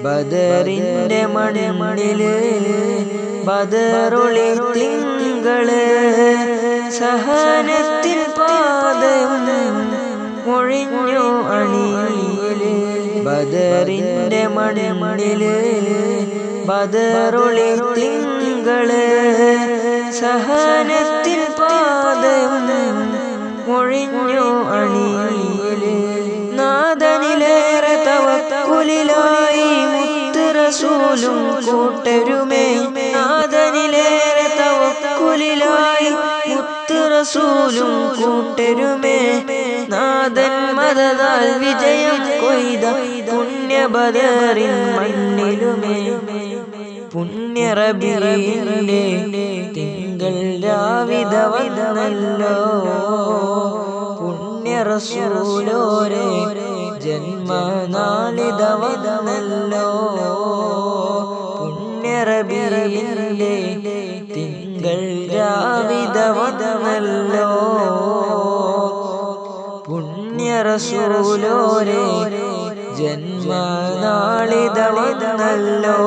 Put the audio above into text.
ബദറിന്റെ മണിമണില് ബദറുളി തിങ്കള് സഹനത്തിൽ പാദം മൊഴിഞ്ഞു അണിയില് ബദറിന്റെ മണിമണില് ബദറുളി തിങ്കള് സഹനത്തിൽ പാദം മൊഴിഞ്ഞു അണിയില് നാദനിലേറെ തവക്കുലിലായി മുത്ത് റസൂലും കൂട്ടരുമേ നാദനിലേറെ തവക്കുലിലായി മുത്ത് റസൂലും കൂട്ടരുമേ നാദൻ മദദാൽ വിജയം കൊയ്ത പുണ്യ ബദറിൻ മണ്ണിലുമേ പുണ്യ റബീഇന്റെ തിങ്കൾ രാവിത വന്നല്ലോ പുണ്യ റസൂലോരെ ജന്മനാളിത വന്നല്ലോ പുണ്യ റബീഇന്റെ തിങ്കൾ രാവിത വന്നല്ലോ പുണ്യ റസൂലോരെ ജന്മനാളിത വന്നല്ലോ